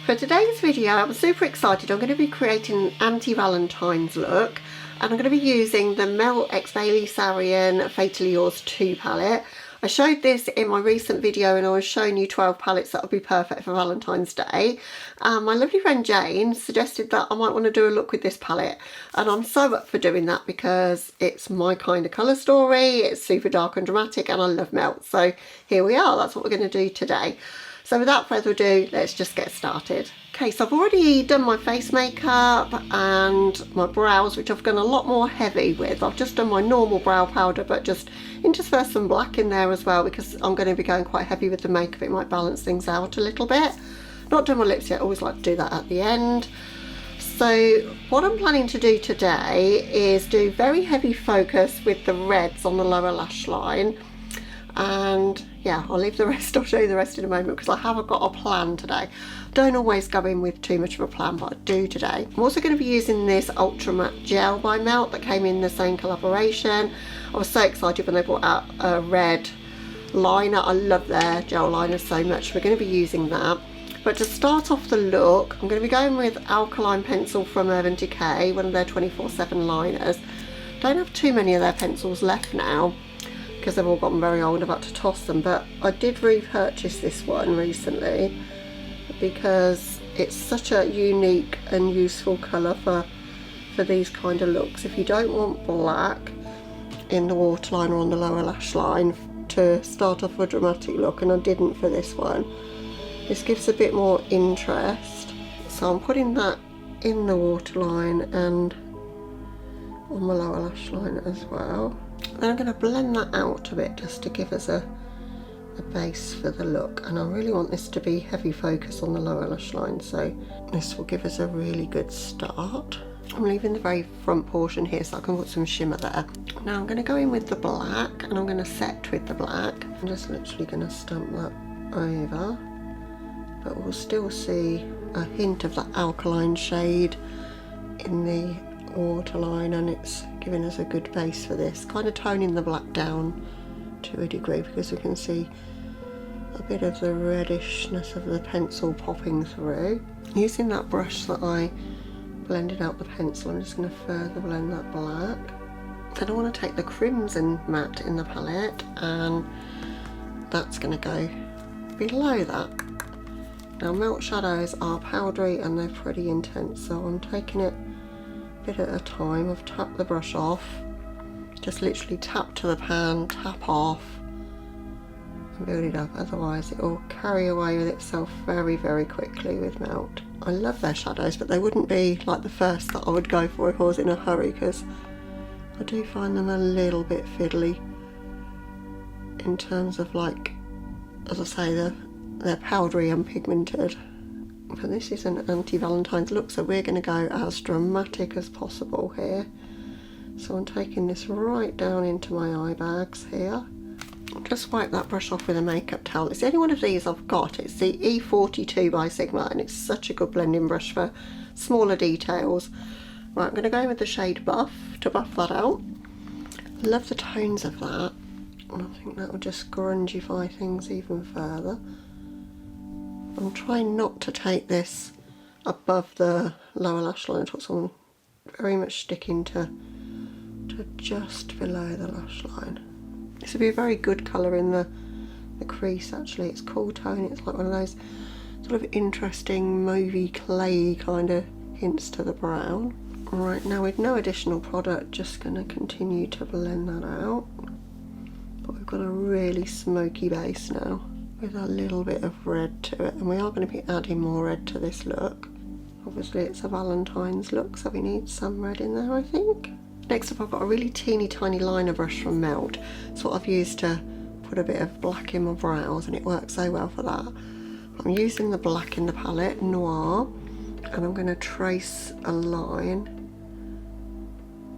For today's video, I'm super excited. I'm going to be creating an anti-Valentine's look, and I'm going to be using the Melt X Bailey Sarian Fatally Yours 2 palette. I showed this in my recent video and I was showing you 12 palettes that would be perfect for Valentine's Day. My lovely friend Jane suggested that I might want to do a look with this palette, and I'm so up for doing that because it's my kind of colour story. It's super dark and dramatic and I love melt, so here we are. That's what we're going to do today. So without further ado, let's just get started. Okay, so I've already done my face makeup and my brows, which I've gone a lot more heavy with. I've just done my normal brow powder, but just interspersed some black in there as well because I'm going to be going quite heavy with the makeup. It might balance things out a little bit. Not done my lips yet, I always like to do that at the end. So what I'm planning to do today is do very heavy focus with the reds on the lower lash line. And yeah, I'll leave the rest, I'll show you the rest in a moment because I haven't got a plan today. Don't always go in with too much of a plan, but I do today. I'm also going to be using this Ultra Matte Gel by Melt that came in the same collaboration. I was so excited when they brought out a red liner. I love their gel liners so much. We're going to be using that. But to start off the look, I'm going to be going with Alkaline pencil from Decay, one of their 24/7 liners. Don't have too many of their pencils left now, because they've all gotten very old, I'm about to toss them, but I did repurchase this one recently because it's such a unique and useful colour for these kind of looks. If you don't want black in the waterline or on the lower lash line to start off a dramatic look, and I didn't for this one, this gives a bit more interest. So I'm putting that in the waterline and on my lower lash line as well. Then I'm going to blend that out a bit just to give us a base for the look, and I really want this to be heavy focus on the lower lash line, so this will give us a really good start. I'm leaving the very front portion here so I can put some shimmer there. Now I'm going to go in with the black and I'm going to set with the black. I'm just literally going to stamp that over, but we'll still see a hint of that alkaline shade in the waterline, and it's giving us a good base for this, kind of toning the black down to a degree because we can see a bit of the reddishness of the pencil popping through. Using that brush that I blended out the pencil, I'm just going to further blend that black. Then I want to take the Crimson Matte in the palette, and that's going to go below that. Now melt shadows are powdery and they're pretty intense, so I'm taking it bit at a time. I've tapped the brush off, just literally tap to the pan, tap off and build it up, otherwise it will carry away with itself very quickly with melt. I love their shadows, but they wouldn't be like the first that I would go for if I was in a hurry, because I do find them a little bit fiddly in terms of, like, as I say, they're powdery and pigmented. But this is an anti-Valentine's look, so we're going to go as dramatic as possible here. So I'm taking this right down into my eye bags here. I'll just wipe that brush off with a makeup towel. It's the only one of these I've got. It's the E42 by Sigma, and it's such a good blending brush for smaller details. Right, I'm going to go in with the shade Buff to buff that out. I love the tones of that, and I think that will just grungify things even further. I'm trying not to take this above the lower lash line at all, so I'm very much sticking to just below the lash line. This would be a very good colour in the crease actually. It's cool tone, it's like one of those sort of interesting movie clay kind of hints to the brown. Right, now with no additional product, just going to continue to blend that out. But we've got a really smoky base now, with a little bit of red to it, and we are going to be adding more red to this look. Obviously it's a Valentine's look, so we need some red in there, I think. Next up, I've got a really teeny tiny liner brush from Melt. It's what I've used to put a bit of black in my brows, and it works so well for that. I'm using the black in the palette, Noir, and I'm going to trace a line,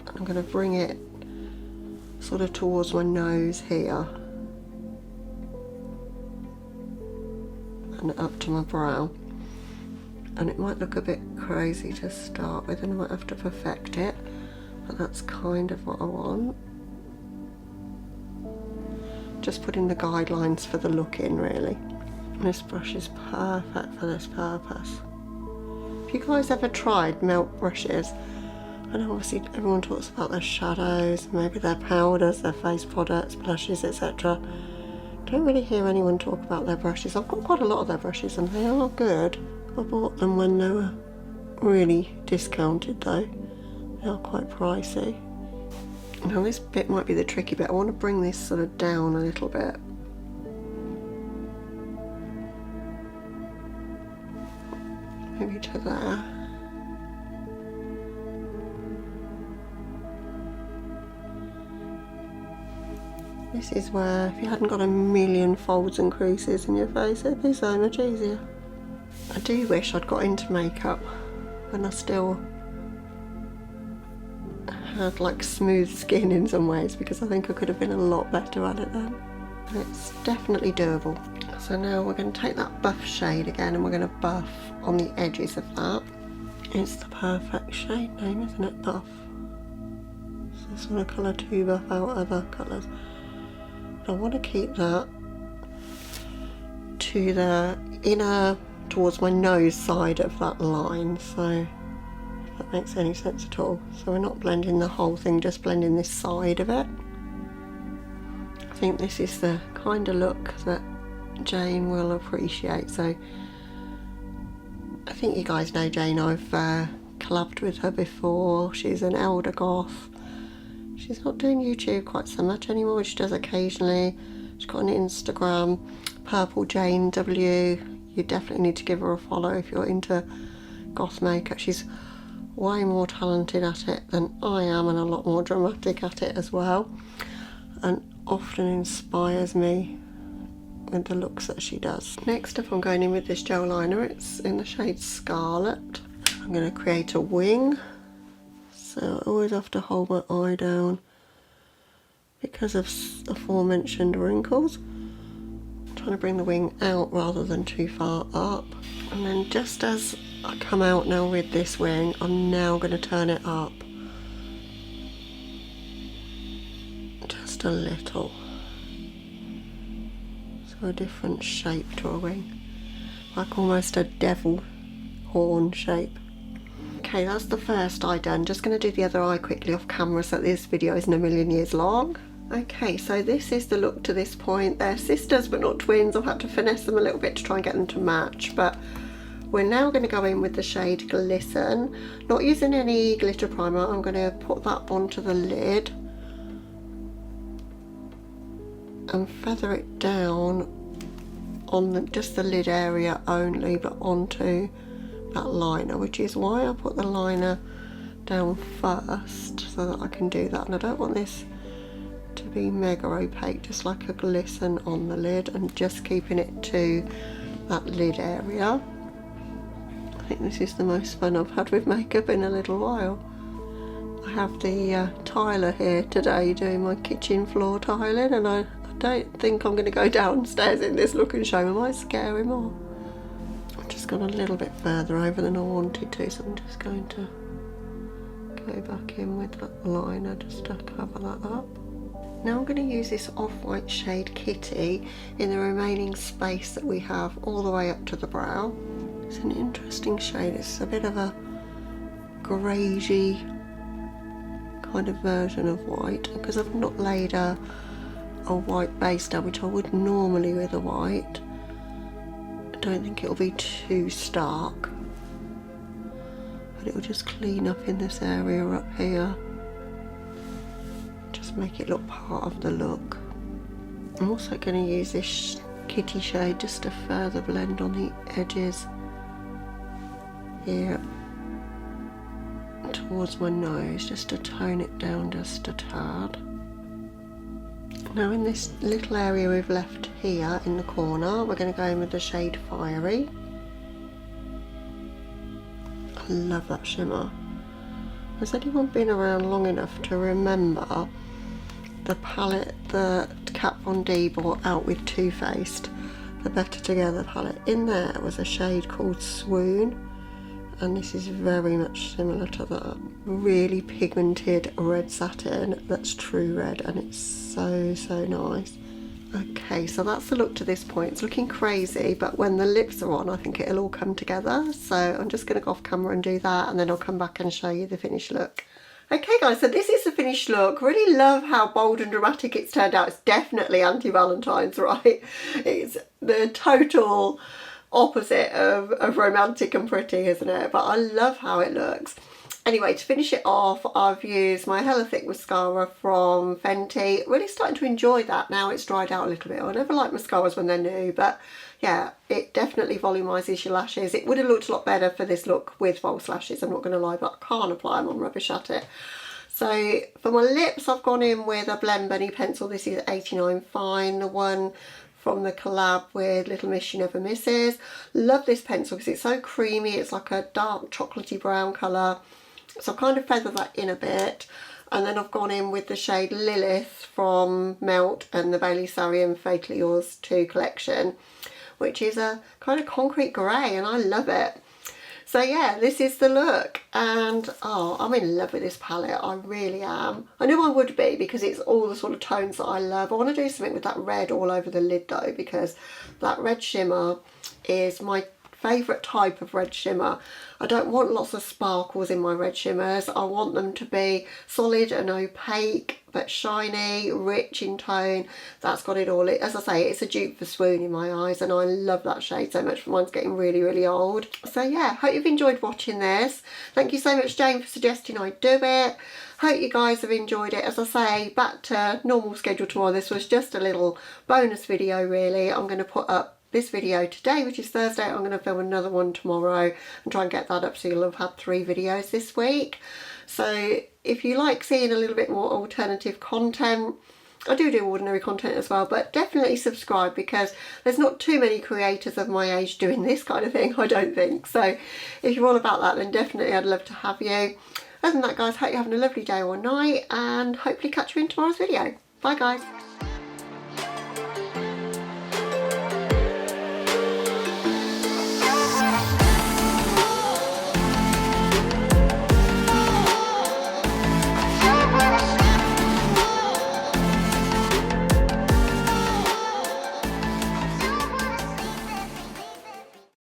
and I'm going to bring it sort of towards my nose here and up to my brow. And it might look a bit crazy to start with, and I might have to perfect it, but that's kind of what I want. Just putting the guidelines for the look in, really. This brush is perfect for this purpose. you guys ever tried melt brushes? I know obviously everyone talks about their shadows, maybe their powders, their face products, blushes, etc. Don't really hear anyone talk about their brushes. I've got quite a lot of their brushes and they are good. I bought them when they were really discounted though. They are quite pricey. Now this bit might be the tricky bit. I want to bring this sort of down a little bit. Maybe to there. This is where, if you hadn't got a million folds and creases in your face, it'd be so much easier. I do wish I'd got into makeup when I still had like smooth skin in some ways, because I think I could have been a lot better at it then. And it's definitely doable. So now we're going to take that buff shade again and we're going to buff on the edges of that. It's the perfect shade name, isn't it? Buff. So this one, colour 2 buff out other colours. I want to keep that to the inner, towards my nose side of that line, so if that makes any sense at all. So we're not blending the whole thing, just blending this side of it. I think this is the kind of look that Jane will appreciate. So I think you guys know Jane, I've collabed with her before. She's an elder goth. She's not doing YouTube quite so much anymore, she does occasionally. She's got an Instagram, Purple Jane W. You definitely need to give her a follow if you're into goth makeup. She's way more talented at it than I am, and a lot more dramatic at it as well, and often inspires me with the looks that she does. Next up I'm going in with this gel liner. It's in the shade Scarlet. I'm going to create a wing. So I always have to hold my eye down because of aforementioned wrinkles. I'm trying to bring the wing out rather than too far up. And then just as I come out now with this wing, I'm now going to turn it up just a little. So a different shape to a wing, like almost a devil horn shape. Okay, that's the first eye done. Just going to do the other eye quickly off camera so that this video isn't a million years long. Okay, so this is the look to this point. They're sisters but not twins. I've had to finesse them a little bit to try and get them to match, but we're now going to go in with the shade Glisten. Not using any glitter primer, I'm going to put that onto the lid and feather it down on just the lid area only, but onto that liner, which is why I put the liner down first so that I can do that. And I don't want this to be mega opaque, just like a glisten on the lid, and just keeping it to that lid area. I think this is the most fun I've had with makeup in a little while. I have the tiler here today doing my kitchen floor tiling, and I don't think I'm going to go downstairs in this look and show him. I might scare him off. I've just gone a little bit further over than I wanted to, so I'm just going to go back in with that liner just to cover that up. Now I'm going to use this off-white shade Kitty in the remaining space that we have all the way up to the brow. It's an interesting shade. It's a bit of a greyish kind of version of white, because I've not laid a white base down, which I would normally with a white. I don't think it'll be too stark, but it'll just clean up in this area up here, just make it look part of the look. I'm also going to use this Kitty shade just to further blend on the edges here towards my nose, just to tone it down just a tad. Now in this little area we've left here in the corner, we're going to go in with the shade Fiery. I love that shimmer. Has anyone been around long enough to remember the palette that Kat Von D brought out with Too Faced, the Better Together palette? In there was a shade called Swoon, and this is very much similar to that. Really pigmented red satin that's true red, and it's so nice. Okay, so that's the look to this point. It's looking crazy, but when the lips are on, I think it'll all come together. So I'm just going to go off camera and do that, and then I'll come back and show you the finished look. Okay guys, so this is the finished look. Really love how bold and dramatic it's turned out. It's definitely Anti-Valentine's, right? It's the total opposite of romantic and pretty, isn't it? But I love how it looks. Anyway, to finish it off, I've used my Hella Thicc mascara from Fenty. Really starting to enjoy that now it's dried out a little bit. I never like mascaras when they're new, but yeah, it definitely volumizes your lashes. It would have looked a lot better for this look with false lashes, I'm not going to lie, but I can't apply them, I'm rubbish at it. So for my lips, I've gone in with a Blend Bunny pencil. This is 89 Fine, the one from the collab with Little Miss She Never Misses. Love this pencil because it's so creamy. It's like a dark chocolatey brown colour. So I've kind of feathered that in a bit. And then I've gone in with the shade Lilith from Melt and the Bailey Sarian Fatally Yours 2 collection, which is a kind of concrete grey, and I love it. So yeah, this is the look, and oh, I'm in love with this palette, I really am. I knew I would be because it's all the sort of tones that I love. I want to do something with that red all over the lid though, because that red shimmer is my favourite type of red shimmer. I don't want lots of sparkles in my red shimmers. I want them to be solid and opaque but shiny, rich in tone. That's got it all. As I say, it's a dupe for Swoon in my eyes, and I love that shade so much. Mine's getting really, really old. So yeah, hope you've enjoyed watching this. Thank you so much, Jane, for suggesting I do it. Hope you guys have enjoyed it. As I say, back to normal schedule tomorrow. This was just a little bonus video really. I'm going to put up this video today, which is Thursday. I'm going to film another one tomorrow and try and get that up, so you'll have had 3 videos this week. So if you like seeing a little bit more alternative content, I do ordinary content as well, but definitely subscribe, because there's not too many creators of my age doing this kind of thing, I don't think. So if you're all about that, then definitely I'd love to have you. Other than that guys, hope you're having a lovely day or night, and hopefully catch you in tomorrow's video. Bye guys.